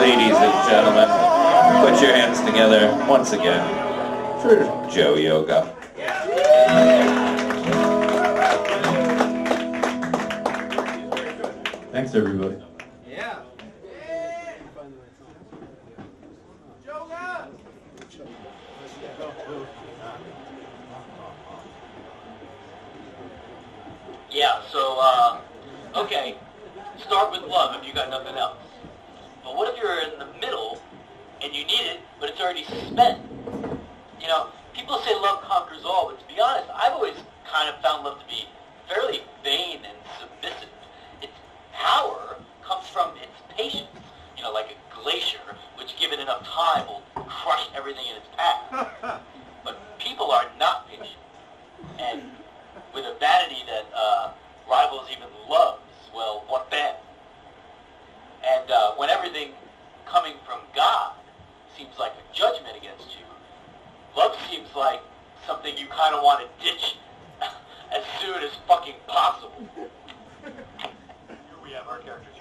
Ladies and gentlemen, put your hands together once again for Joe Yoga. Thanks, everybody. Yeah. Yeah, so, okay, start with love if you got nothing else. But what if you're in the middle and you need it, but it's already spent? You know, people say love conquers all, but to be honest, I've always kind of found love to be fairly vain and submissive. Its power comes from its patience, you know, like a glacier, which given enough time will crush everything in its path. But people are not patient. And with a vanity that rivals even love's, well, what then? And when everything coming from God seems like a judgment against you, love seems like something you kind of want to ditch as soon as fucking possible. Here we have our characters.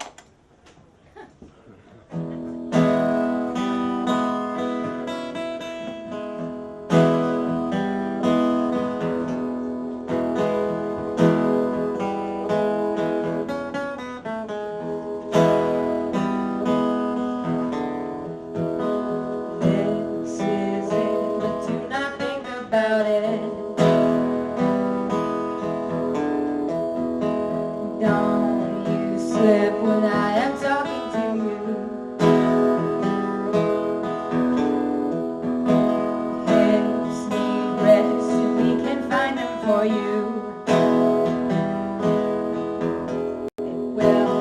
When I am talking to you, hips need rest and we can find them for you. It will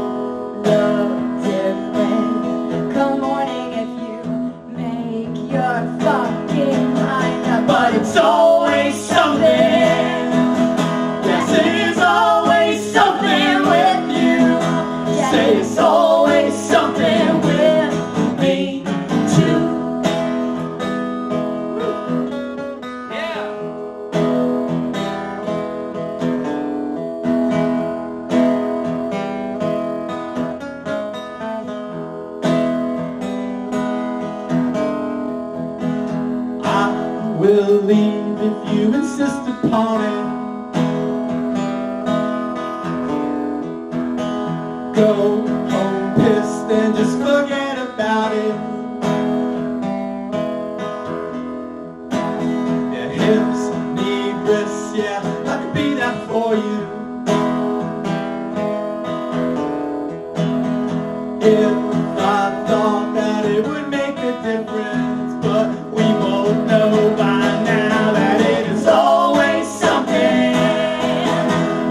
look different come morning if you make your fucking mind up, but it's always something. Yes, it is always something with you. Say it's always something with me too. Yeah. I will leave if you insist upon it. Go home pissed and just forget about it. Your hips need rest, yeah, I can be that for you. If I thought that it would make a difference, but we both know by now that it is always something.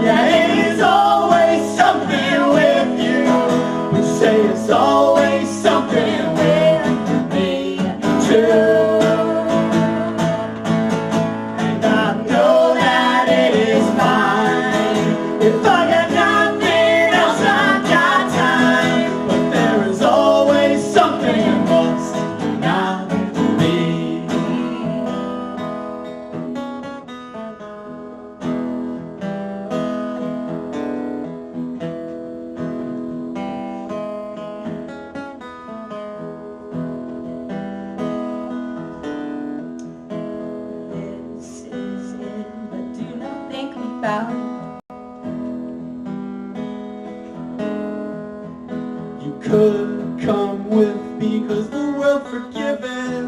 Yeah, it is always something with you. We say it's always something with me too. And I know that it is mine. If I got nothing else, I've got time. But there is always something must not be. This is it, but do not think about it. You could come with me, 'cause the world's forgiven.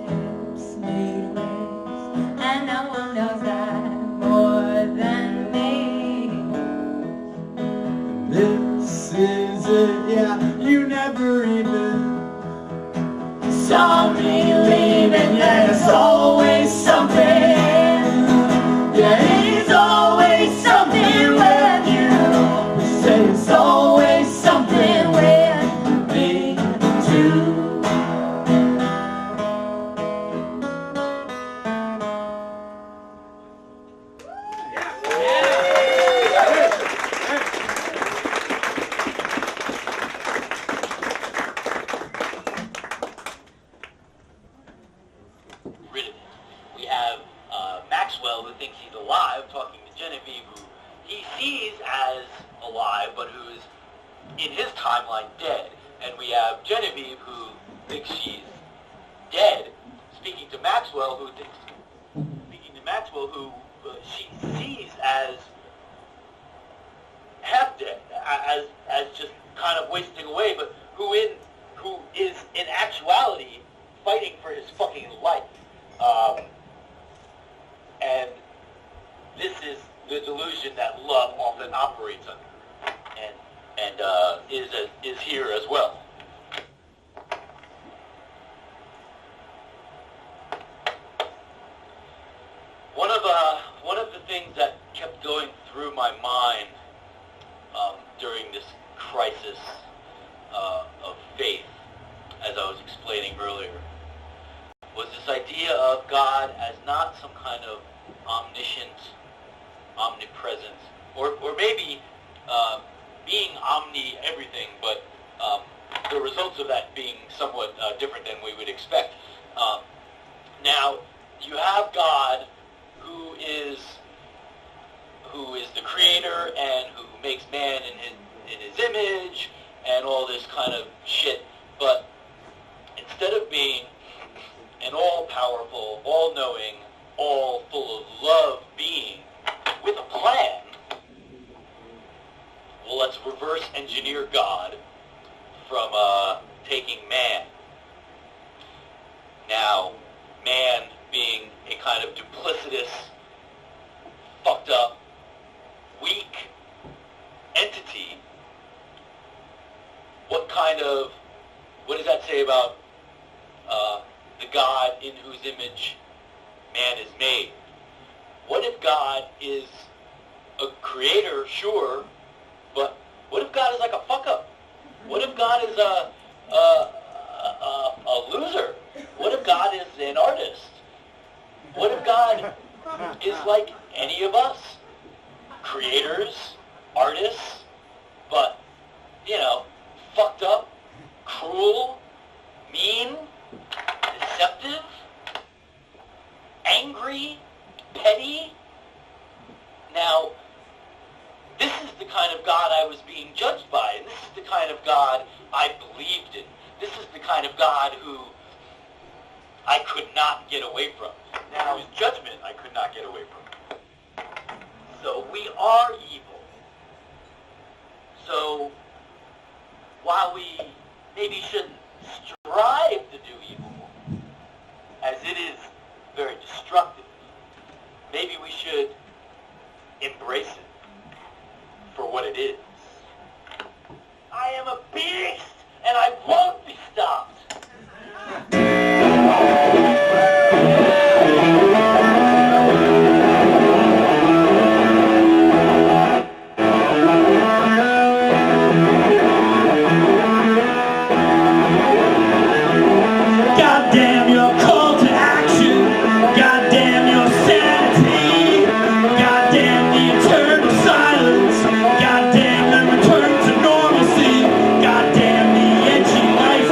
Hips need rest, and no one knows that more than me. This is it, yeah, you never even Saw me leaving, yeah, it's always something. Yeah, it's always something with you. We say it's always something with me too. sees as alive, but who's in his timeline dead. And we have Genevieve, who thinks she's dead, speaking to Maxwell, who she sees as half dead, as just kind of wasting away, but who is in actuality fighting for his fucking life. And this is the delusion that love often operates under, and is here as well. One of the things that kept going through my mind during this crisis of faith, as I was explaining earlier, was this idea of God as not some kind of omniscient, omnipresent, or maybe being omni-everything, but the results of that being somewhat different than we would expect. Now, you have God, who is the creator and who makes man in his image and all this kind of shit, but instead of being an all-powerful, all-knowing, all full of love being with a plan, well, let's reverse engineer God from taking man. Now, man being a kind of duplicitous, fucked up, weak entity, what does that say about the God in whose image man is made? What if God is a creator, sure, but what if God is like a fuck-up? What if God is a loser? What if God is an artist? What if God is like any of us? Creators, artists, but, fucked up, cruel, mean, deceptive, angry, petty. Now, this is the kind of God I was being judged by, and this is the kind of God I believed in. This is the kind of God who I could not get away from. Now, his judgment I could not get away from. So we are evil. So while we maybe shouldn't strive to do evil, as it is very destructive, maybe we should embrace it for what it is. I am a beast, and I won't be stopped. Goddamn your call to action. Goddamn your sanity. Goddamn the eternal silence. Goddamn the return to normalcy. Goddamn the edgy life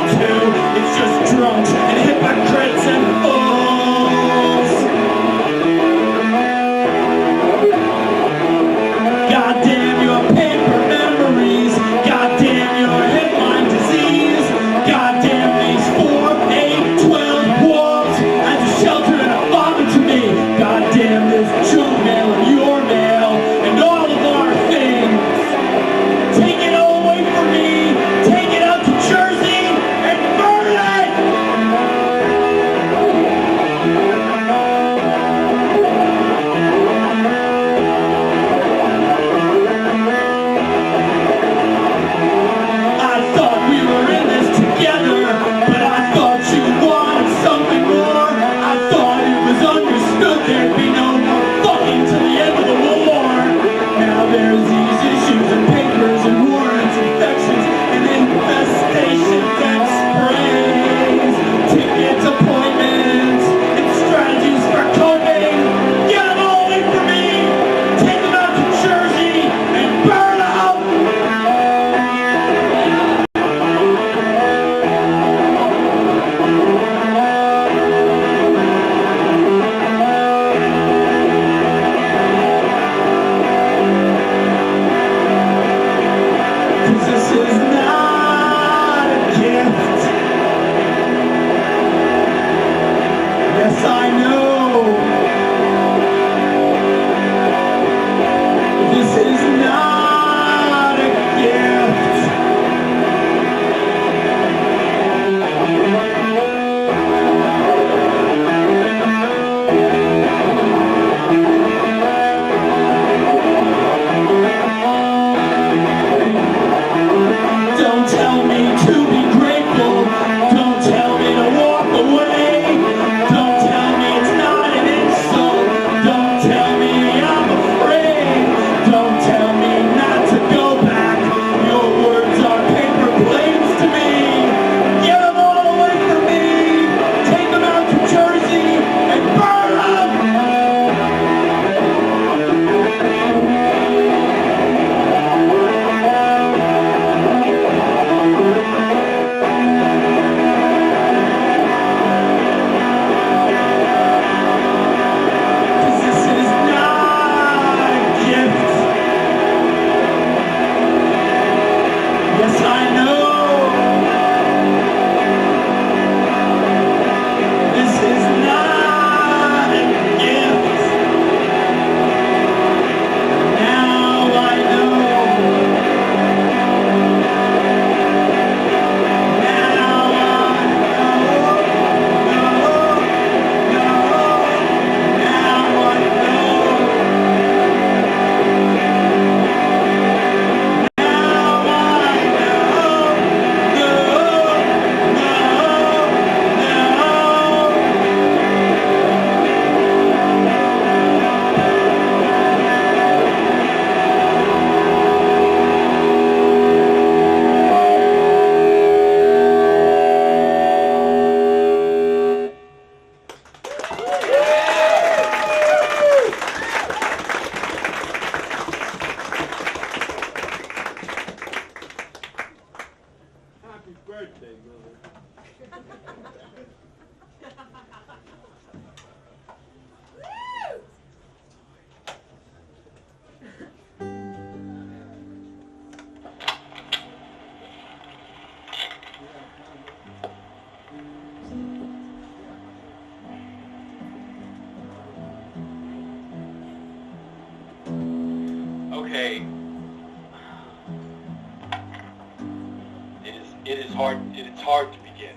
it's hard to begin.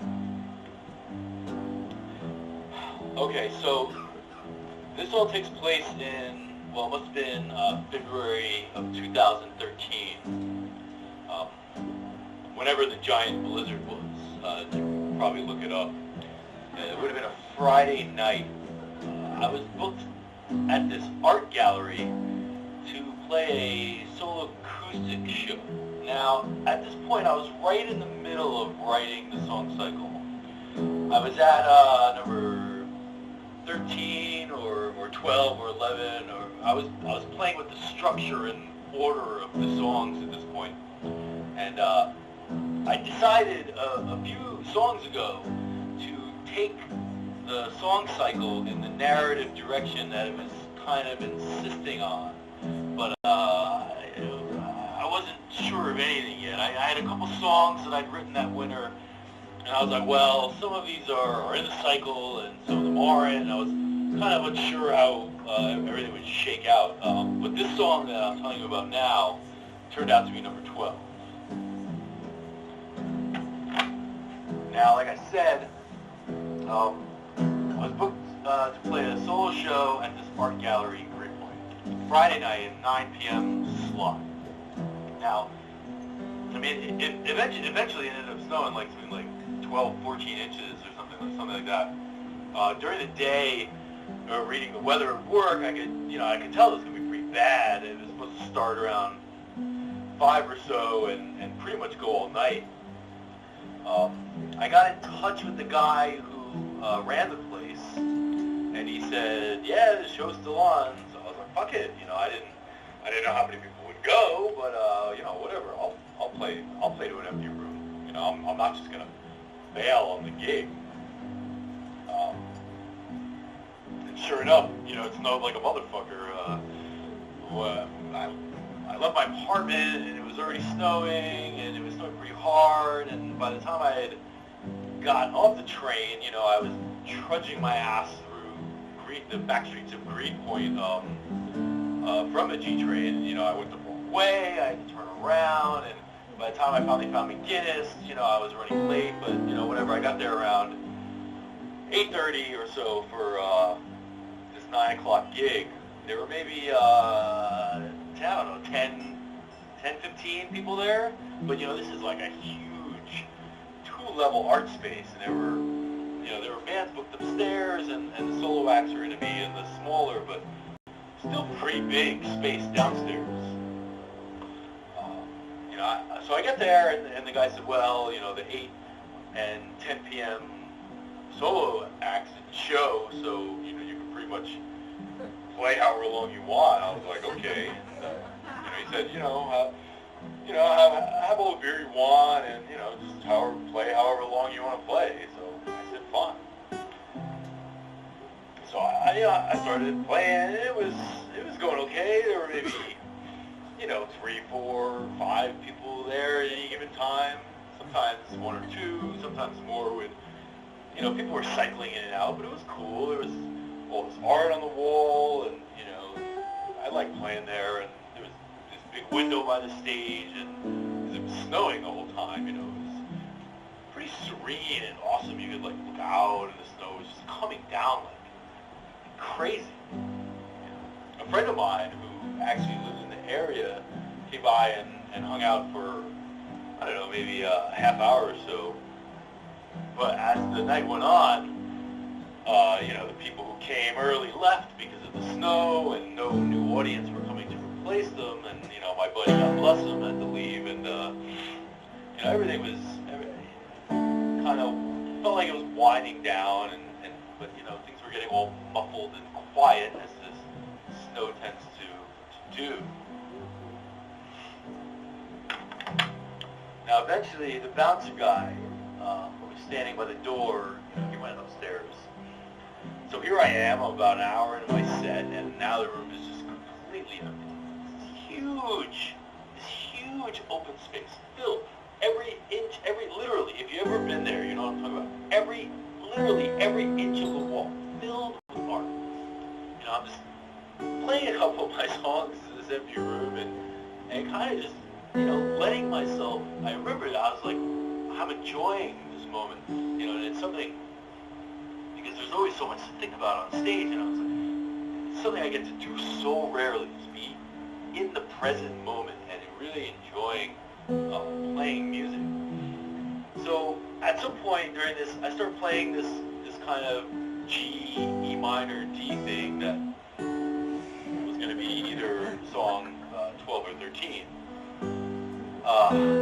Okay, so this all takes place in, well, it must have been February of 2013, whenever the giant blizzard was. You can probably look it up. It would have been a Friday night. I was booked at this art gallery to play a solo acoustic show. Now, at this point, I was right in the middle of writing the song cycle. I was at number 13 or 12 or 11, or I was playing with the structure and order of the songs at this point. And I decided a few songs ago to take the song cycle in the narrative direction that it was kind of insisting on. But I wasn't sure of anything yet. I had a couple songs that I'd written that winter, and I was like, well, some of these are in the cycle, and some of them aren't, and I was kind of unsure how everything would shake out. But this song that I'm telling you about now turned out to be number 12. Now, like I said, I was booked to play a solo show at this art gallery in Great Point. Friday night at 9 p.m. slot. Now, I mean, it eventually ended up snowing like something like 12, 14 inches or something like that. During the day, reading the weather at work, I could tell it was going to be pretty bad. It was supposed to start around 5 or so and pretty much go all night. I got in touch with the guy who ran the place, and he said, "Yeah, the show's still on." So I was like, "Fuck it," I didn't know how many people would go, but whatever. I'll play to an empty room. I'm not just gonna bail on the gig. And sure enough, it snowed like a motherfucker. I left my apartment, and it was already snowing, and it was snowing pretty hard, and by the time I had gotten off the train, I was trudging my ass through the back streets of Greenpoint from the G train. I went the wrong way, I had to turn around, and by the time I finally found McGinnis, I was running late, but, whatever, I got there around 8:30 or so for this 9 o'clock gig. There were maybe, 10, 15 people there, but this is like a huge 2-level art space, and there were bands booked upstairs, and the solo acts are going to be in the smaller, but still pretty big space downstairs. So I get there, and the guy said, well, the 8 and 10 p.m. solo acts didn't show, so you can pretty much play however long you want. I was like, okay. And, he said, have all the beer you want, and just play however long you want to play. So I said, fine. So I started playing, and it was going okay. There were maybe 3, 4, 5 people there at any given time. Sometimes 1 or 2, sometimes more. With people were cycling in and out, but it was cool. There was all this art on the wall, and I liked playing there. And there was this big window by the stage, and it was snowing the whole time. It was pretty serene and awesome. You could look out, and the snow was just coming down like crazy. A friend of mine who actually lives in the area came by and hung out for, I don't know, maybe a half hour or so. But as the night went on, the people who came early left because of the snow, and no new audience were coming to replace them, and my buddy, God bless him, had to leave, and everything kind of felt like it was winding down, but things were getting all muffled and quiet as this snow tends to do. Now eventually the bouncer guy who was standing by the door, he went upstairs. So here I am, I'm about an hour into my set, and now the room is just completely empty. This huge open space, filled every inch, literally, if you've ever been there, you know what I'm talking about. Literally every inch of the wall filled with art. I'm just playing a couple of my songs in this empty room, and kind of just, letting myself, I remember I was like, I'm enjoying this moment, you know, and it's something, because there's always so much to think about on stage, and I was like, it's something I get to do so rarely, is be in the present moment and really enjoying playing music. So at some point during this, I started playing this kind of G, E minor, D thing that was going to be either song 12 or 13.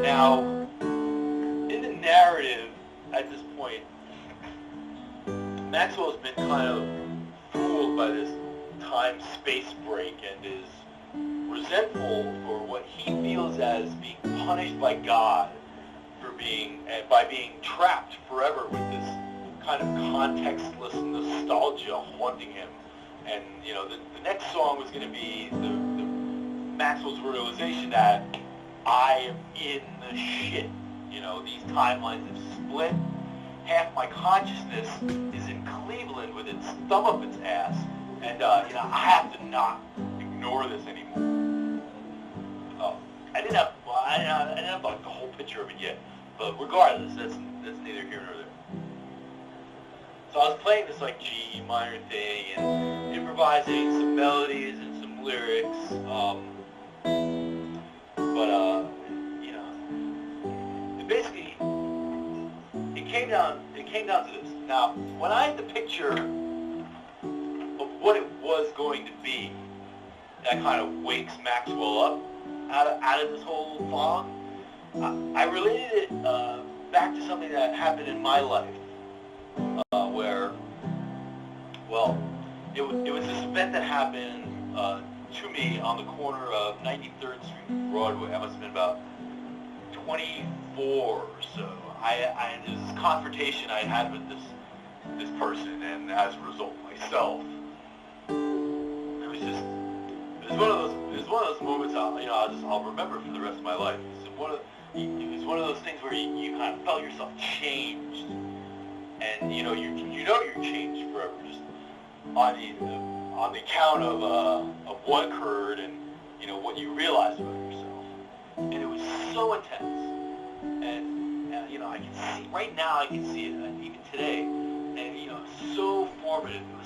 Now, in the narrative at this point, Maxwell's been kind of fooled by this time-space break and is resentful for what he feels as being punished by God for by being trapped forever with this kind of contextless nostalgia haunting him. And you know, the next song was going to be the Maxwell's realization that I am in the shit. You know, these timelines have split. Half my consciousness is in Cleveland with its thumb up its ass, and you know, I have to not ignore this anymore. I didn't have like the whole picture of it yet, but regardless, that's neither here nor there. So I was playing this like G minor thing and improvising some melodies and some lyrics, but you know, it basically came down to this. Now, when I had the picture of what it was going to be, that kind of wakes Maxwell up out of this whole fog, I related it back to something that happened in my life, where, well, it was this event that happened to me on the corner of 93rd Street and Broadway. I must have been about 24 or so. There was this confrontation I had with this person, and as a result, myself. It was one of those moments I'll remember for the rest of my life. It was one of those things where you kind of felt yourself changed, and you know you're changed forever, just on the account of what occurred and you know what you realized about yourself, and it was so intense. And you know, I can see right now. I can see it even today, and you know, so formative. It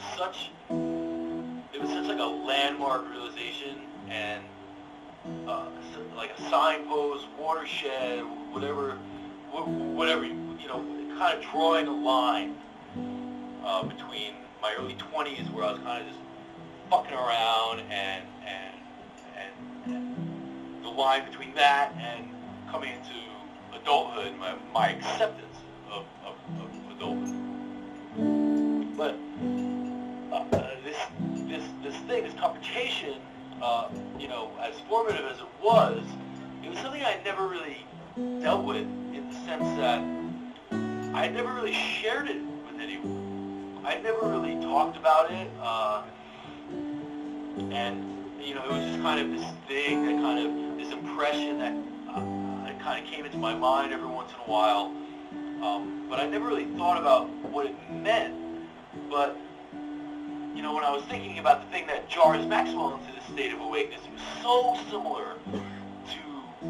was such like a landmark realization, and like a signpost, watershed, whatever. You know, kind of drawing a line between my early 20s, where I was kind of just fucking around, and the line between that and coming into adulthood, my acceptance of adulthood. But this confrontation, you know, as formative as it was something I never really dealt with, in the sense that I had never really shared it with anyone. I had never really talked about it, and you know, it was just kind of this thing that kind of, this impression that it kind of came into my mind every once in a while, but I never really thought about what it meant. But you know, when I was thinking about the thing that jars Maxwell into this state of awakeness, it was so similar to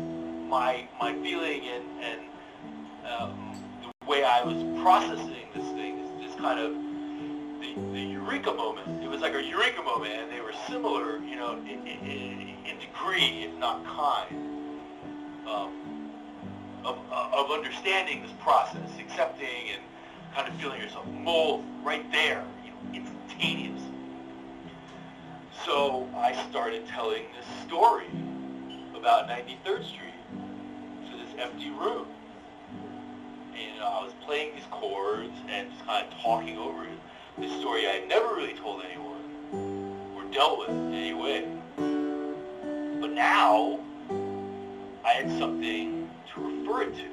my feeling and the way I was processing this thing, this kind of the eureka moment. It was like a eureka moment, and they were similar, you know, in degree, if not kind, of understanding this process, accepting and kind of feeling yourself mold right there, you know, instantaneous. So I started telling this story about 93rd Street to this empty room. And I was playing these chords and just kind of talking over it. This story I had never really told anyone or dealt with in any way. But now I had something to refer it to.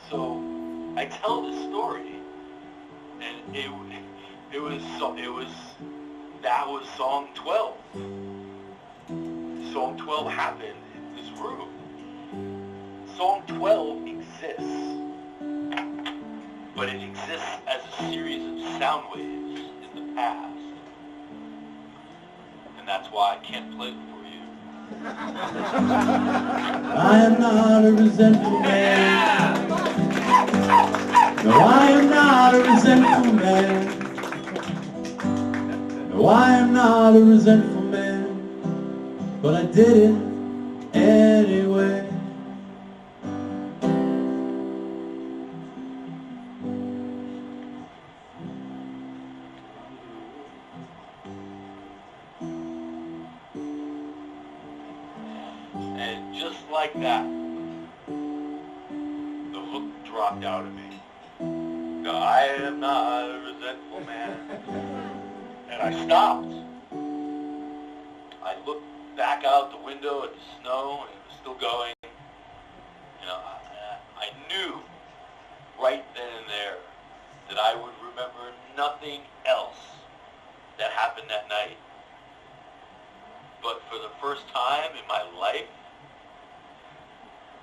So I tell this story, and that was song 12. Song 12 happened in this room. Song 12 exists, but it exists as a series of sound waves in the past. And that's why I can't play it for you I am not a resentful man. No, I am not a resentful man. No, I am not a resentful man. But I did it anyway. And just like that, the hook dropped out of me. No, I am not a resentful man. And I stopped. I looked back out the window at the snow, and it was still going. You know, I knew right then and there that I would remember nothing else that happened that night. But for the first time in my life,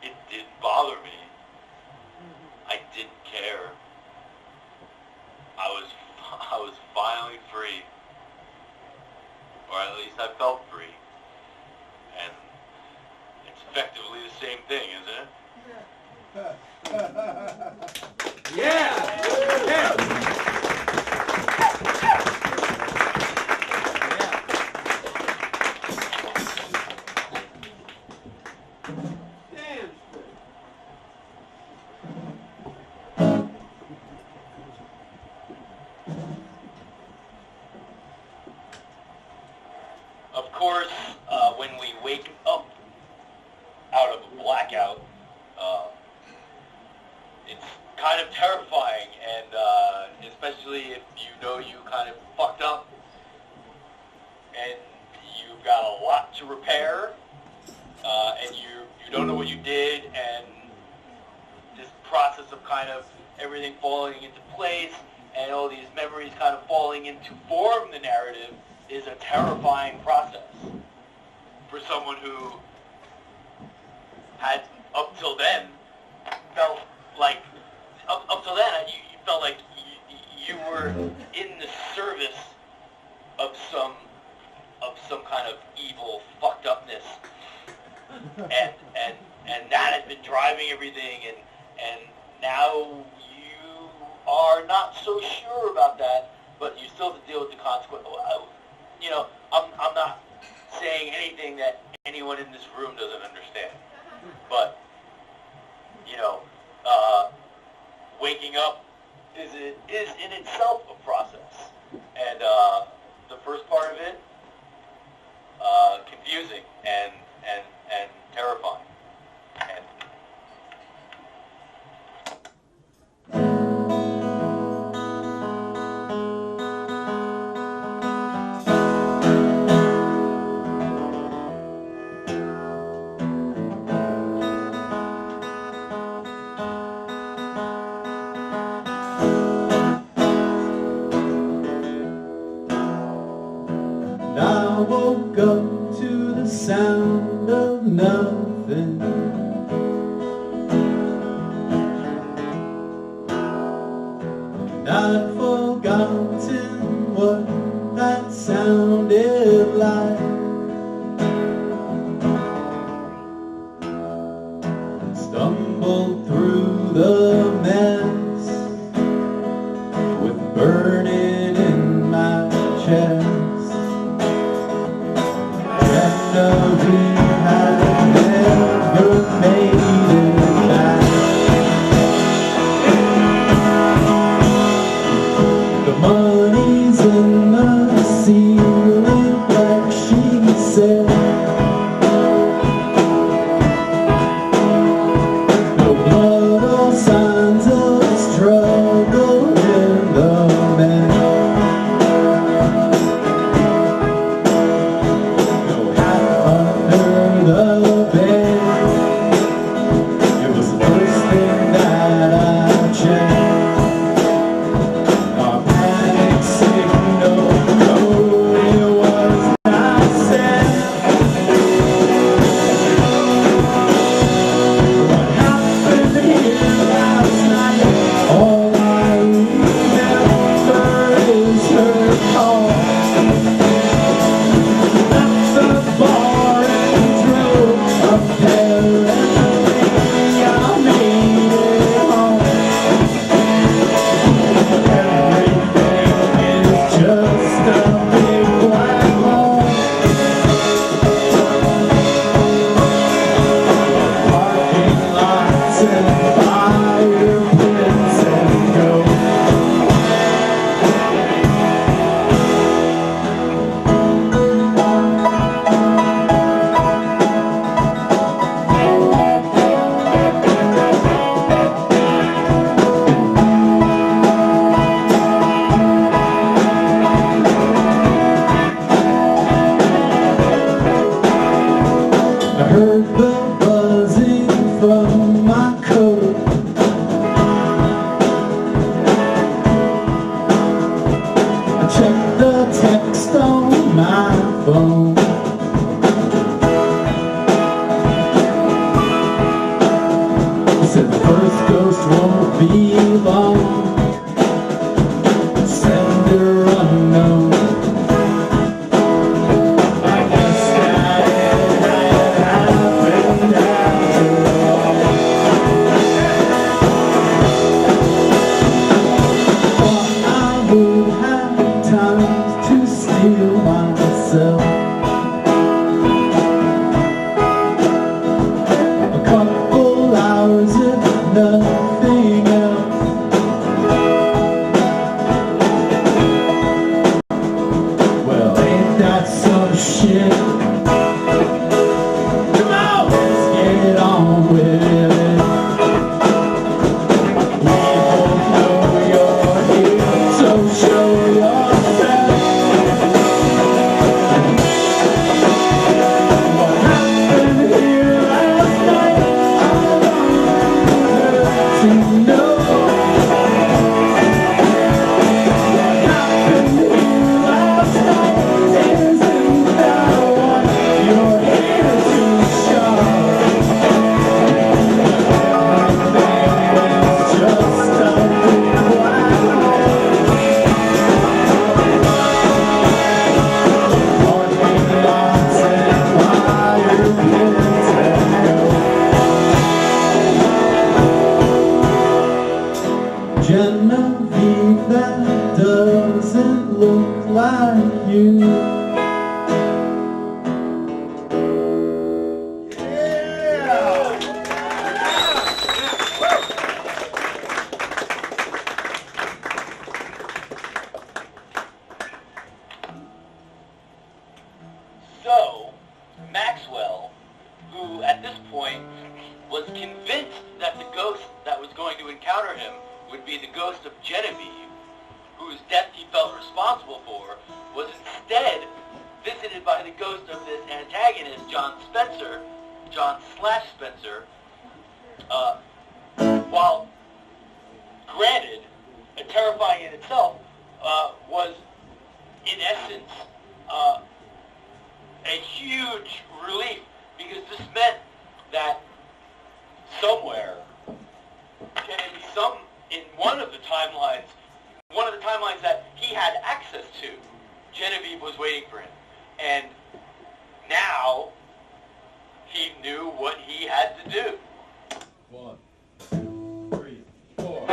it didn't bother me. I didn't care. I was finally free. Or at least I felt free. And it's effectively the same thing, isn't it? Yeah! Yeah! Of course, when we wake up out of a blackout, it's kind of terrifying, and especially if you know you kind of fucked up and you've got a lot to repair, and you don't know what you did, and this process of kind of everything falling into place and all these memories kind of falling into form the narrative is a terrifying process for someone who had up till then felt like up till then you felt like you were in the service of some kind of evil fucked upness, and that has been driving everything, and now you are not so sure about that, but you still have to deal with the consequence. You know, I'm not saying anything that anyone in this room doesn't understand, but you know, waking up is in itself a process, and the first part of it, confusing and terrifying, and I woke up to the sound of nothing. And I'd forgotten what that sounded like. Stumbled through the mess with burning in my chest. Memory had never I heard the buzzing from my coat. I checked the text on my phone. It said the first ghost won't be long. Sender unknown. I guess that it happened after all. Thought I would have time to steal myself. A couple hours if nothing else. Well, ain't that some shit? Come on, let's get on with it. We both know you're here, so show yourself. What happened here last night, I want to know. What happened here last night, isn't that what you're here to show? Everything is just a big black hole. Parking lots and fire pits and Genevieve, that doesn't look like you. So, Maxwell, who at this point was convinced that the ghost that was going to encounter him would be the ghost of Genevieve, whose death he felt responsible for, was instead visited by the ghost of this antagonist, John Spencer, while granted, terrifying in itself, was in essence a huge relief, because this meant that somewhere, in one of the timelines that he had access to, Genevieve was waiting for him. And now he knew what he had to do. 1, 2, 3, 4.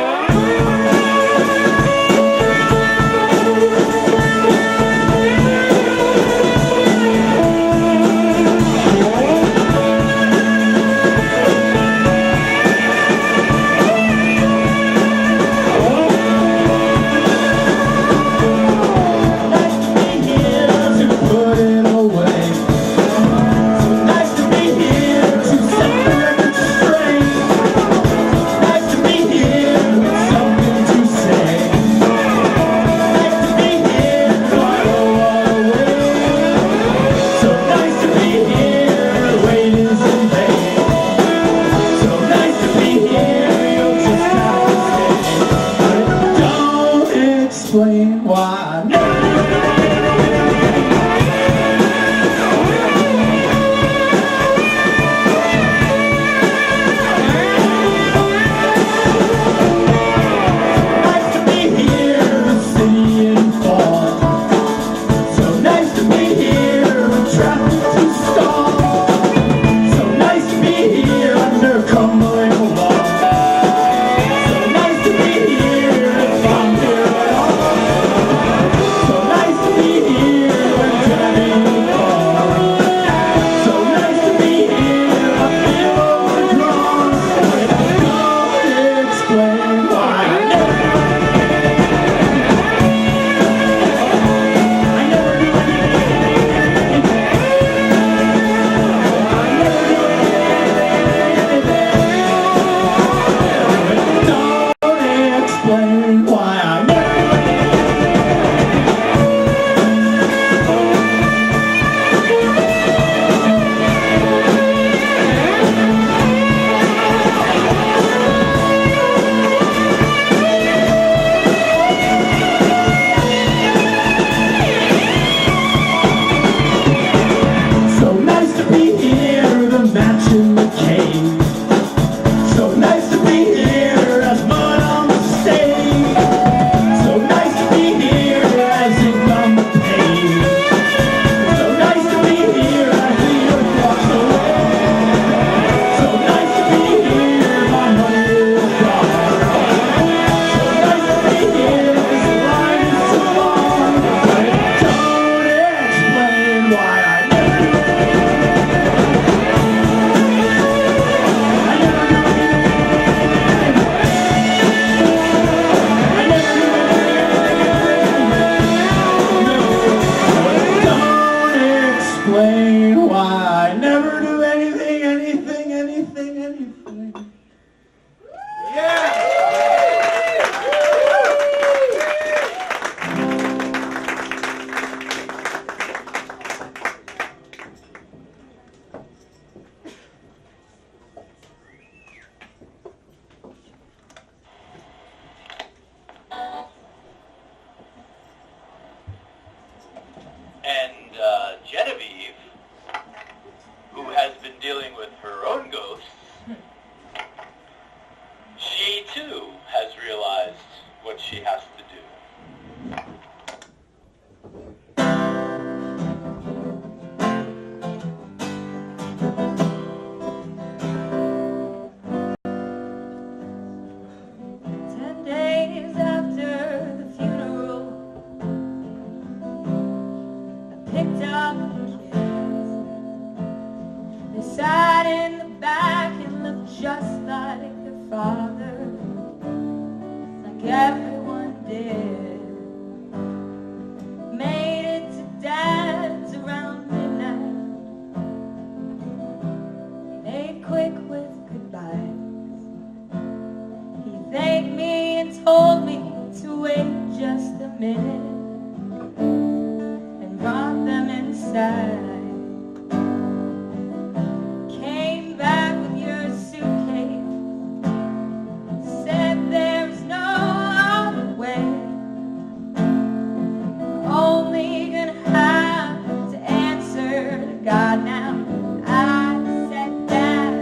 Nice to be here to set the record straight. sat in the back and looked just like their father, like everyone did. Made it to Dad's around midnight. Made quick with goodbyes. He thanked me and told me to wait just a minute, and brought them inside. Came back with your suitcase, said there is no other way. Only gonna have to answer to God now. I said, Dad,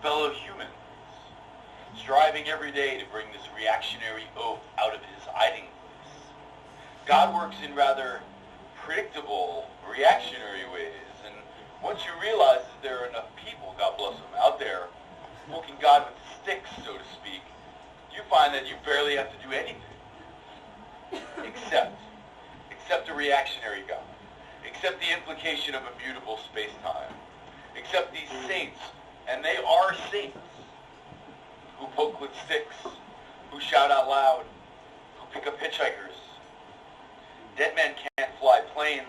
fellow humans, striving every day to bring this reactionary oaf out of his hiding place. God works in rather predictable, reactionary ways, and once you realize that there are enough people, God bless them, out there, poking God with sticks, so to speak, you find that you barely have to do anything. Except a reactionary God. Except the implication of a mutable space-time. Except these saints, and they are saints, who poke with sticks, who shout out loud, who pick up hitchhikers. Dead men can't fly planes.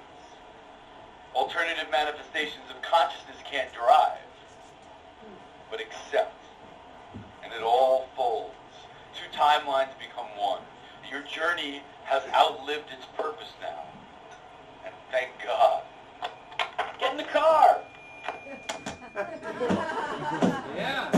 Alternative manifestations of consciousness can't drive. But accept. And it all folds. Two timelines become one. Your journey has outlived its purpose now. And thank God. Get in the car! Yeah.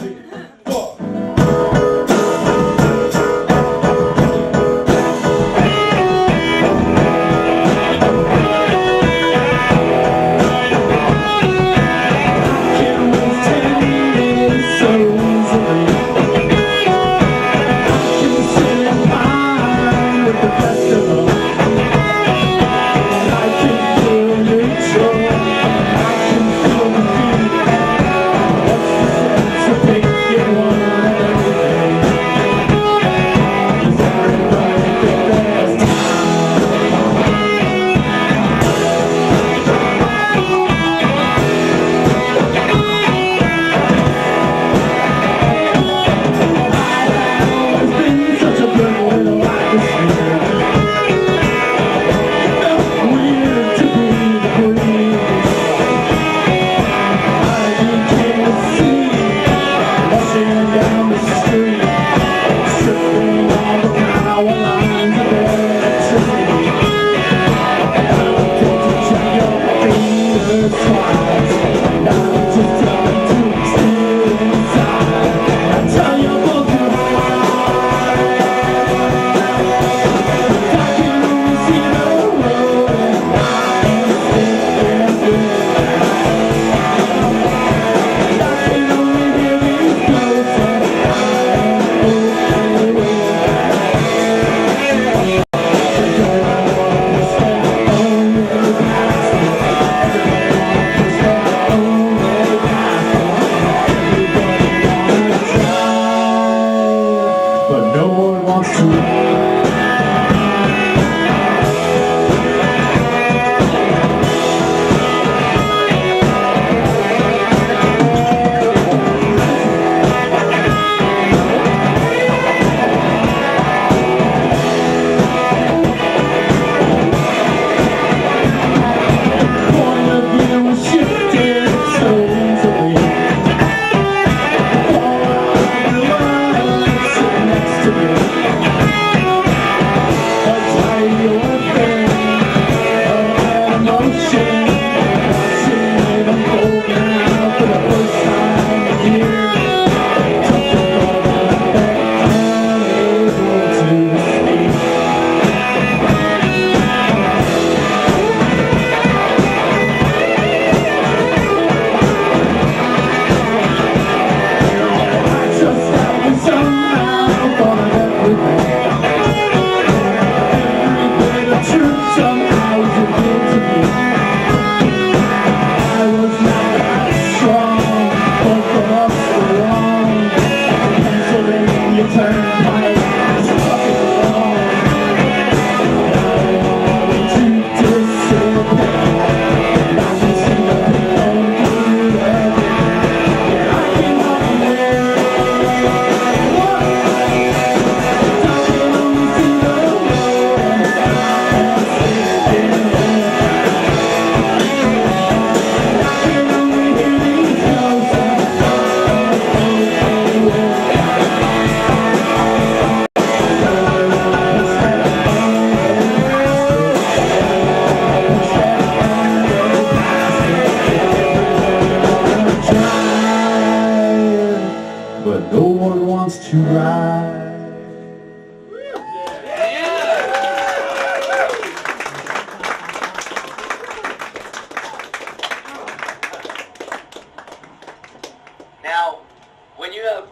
when you have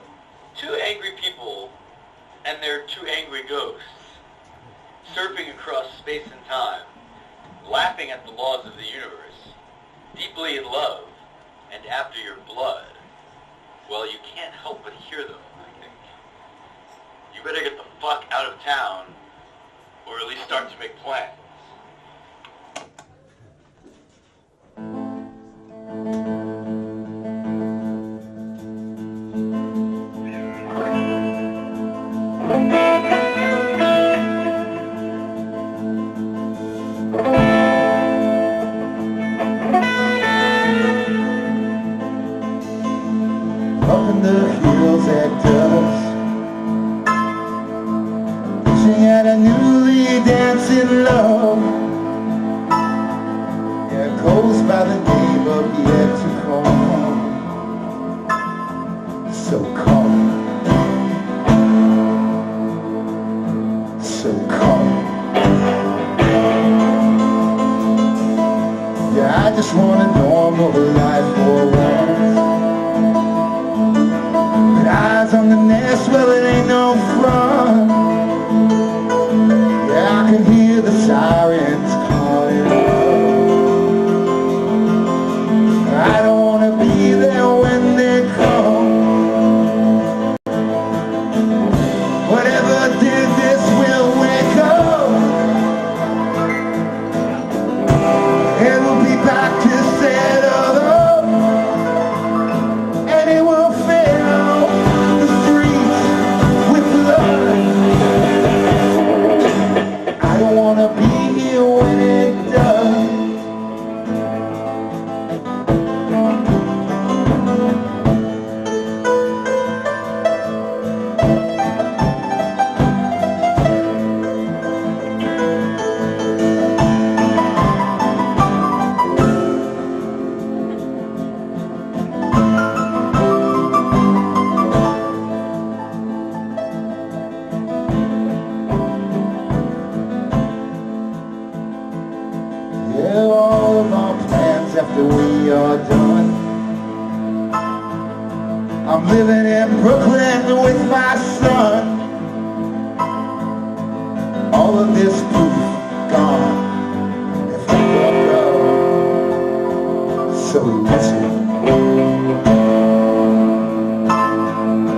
two angry people and their two angry ghosts surfing across space and time, laughing at the laws of the universe, deeply in love, and after your blood, well, you can't help but hear them, I think. You better get the fuck out of town, or at least start to make plans. Up in the hills at dusk, wishing at a newly dancing love. Yeah, it goes by the name of yet to come. So come, so come. Yeah, I just want a normal life for once. Eyes on the nest, well it ain't no fun. Yeah, I can hear the sirens calling. I don't wanna be there when they come. Whatever did this will wake up. It will be back to settle up, and it will fill the streets with blood. I don't wanna be here when it does. Yeah, all of our plans after we are done. I'm living in Brooklyn with my son. All of this proof gone if we broke up. So listen,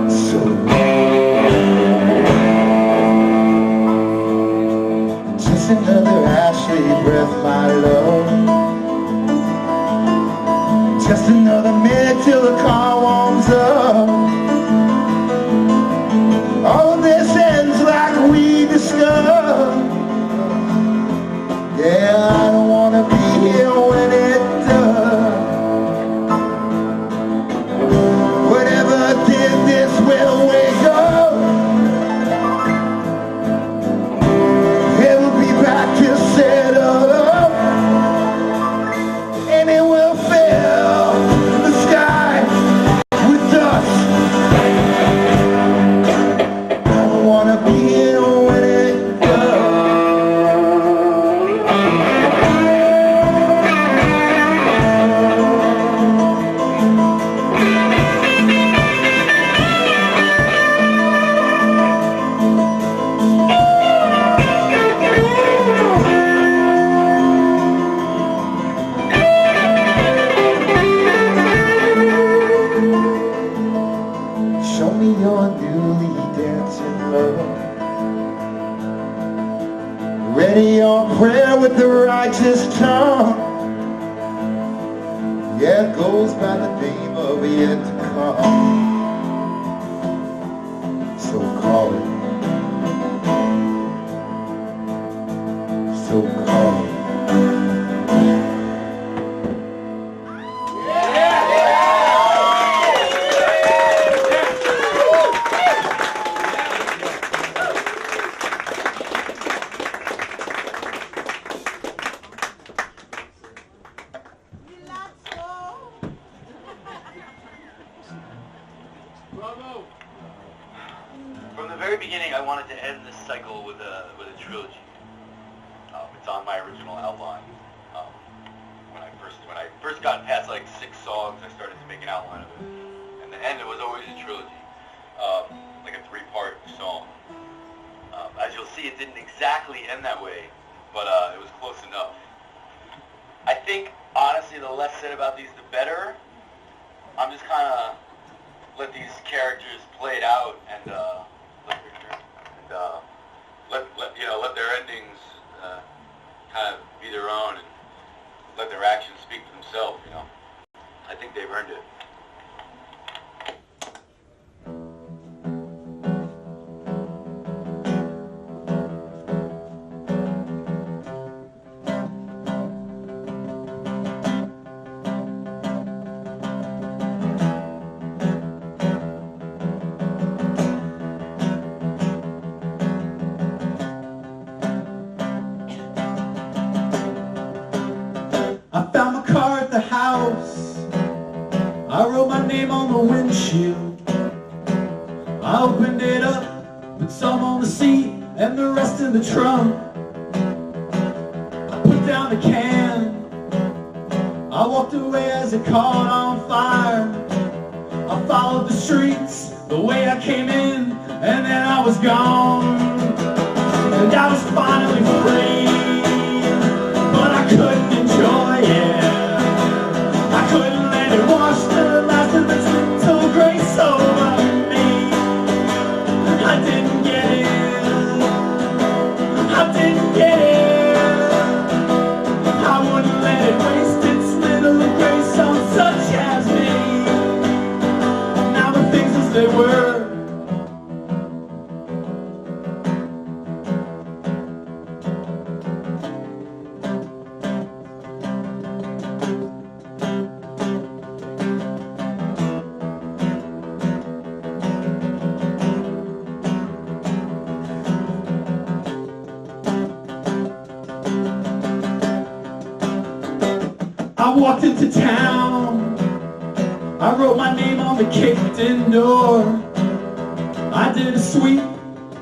so just another Ashley breath, my love. Just another minute till the car warms up. All of this ends like we discussed. Yeah, I don't wanna be here when it does. Whatever did this will wake up. It will be back to settle up, and it will fill the sky with dust. I don't wanna be here when it does. Show me your newly dancing love. Ready your prayer with the righteous tongue. Yeah, it goes by the name of yet to come. So call it. So call it. From the very beginning, I wanted to end this cycle with a trilogy. It's on my original outline. When I first got past like 6 songs, I started to make an outline of it, and then the end, it was always a trilogy, like a 3-part song. As you'll see, it didn't exactly end that way, but it was close enough. I think, honestly, the less said about these, the better. I'm just kind of let these characters play it out and let their endings kind of be their own and let their actions speak for themselves. I think they've earned it. I found my car at the house. I wrote my name on the windshield. I opened it up, put some on the seat and the rest in the trunk. I put down the can. I walked away as it caught on fire. I followed the streets the way I came in, and then I was gone. And I was finally free, but I couldn't enjoy it. I couldn't let it wash the last of its little grace over me. I didn't get it. I didn't get it. I wouldn't let it waste its little grace on such as me. Now the things as they were. I walked into town. I wrote my name on the caked-in door. I did a sweep,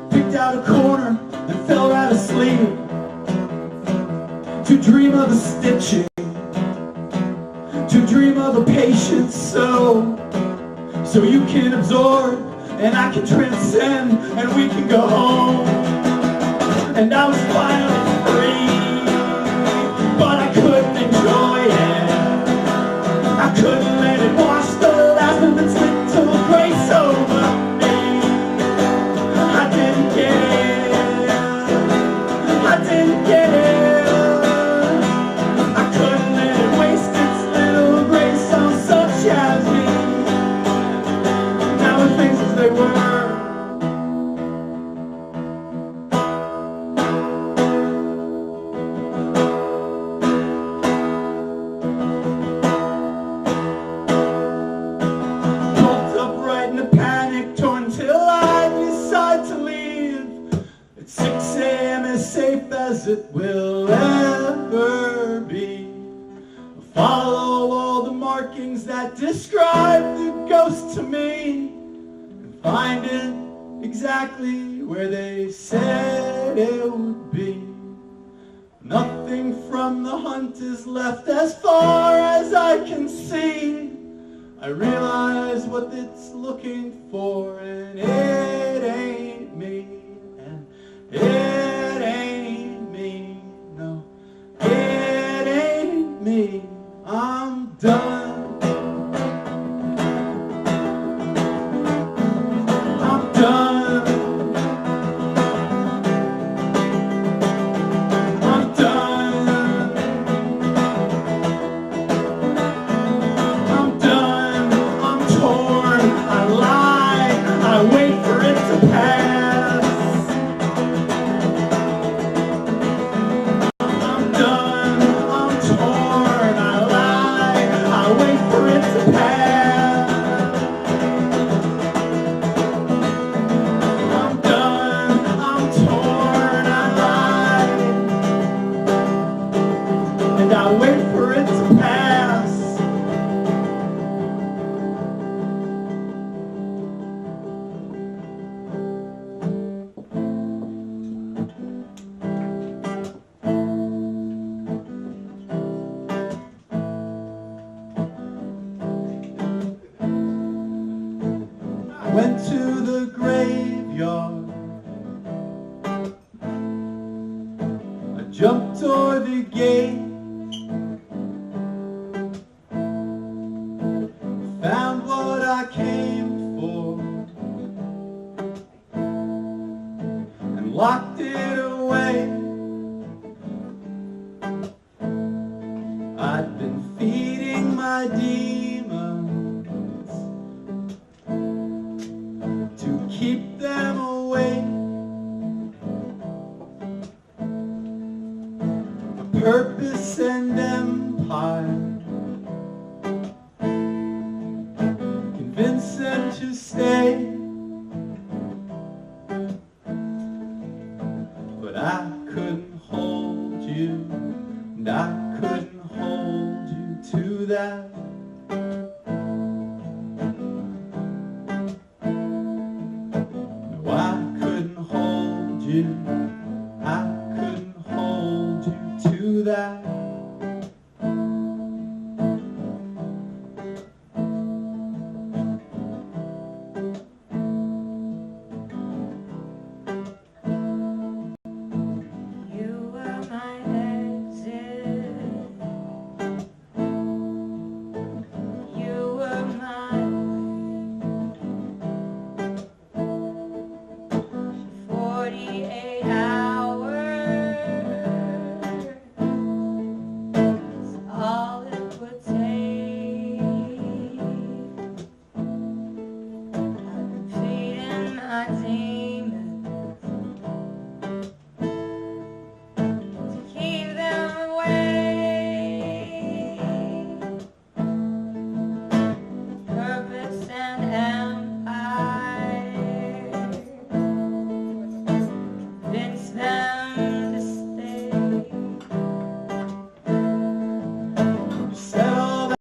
picked out a corner, and fell right asleep. To dream of the stitching, to dream of a patient so you can absorb and I can transcend and we can go home. And I was finally free, but I couldn't enjoy it. I couldn't let it wash the last of its little grace over me. I didn't get it. I didn't get it. I couldn't let it waste its little grace on such as me. Now the things as they were. As it will ever be. Follow all the markings that describe the ghost to me and find it exactly where they said it would be. Nothing from the hunt is left as far as I can see. I realize what it's looking for, and it ain't me, and it ain't me, no, it ain't me. I'm done. I'm done. I'm done. I'm done. I'm torn. I lie. I wait for it to pass. went to the graveyard. I jumped o'er the gate, found what I came for, and locked it away. I'd been feeding my demons to keep them away. A purpose and empire, convince them to stay.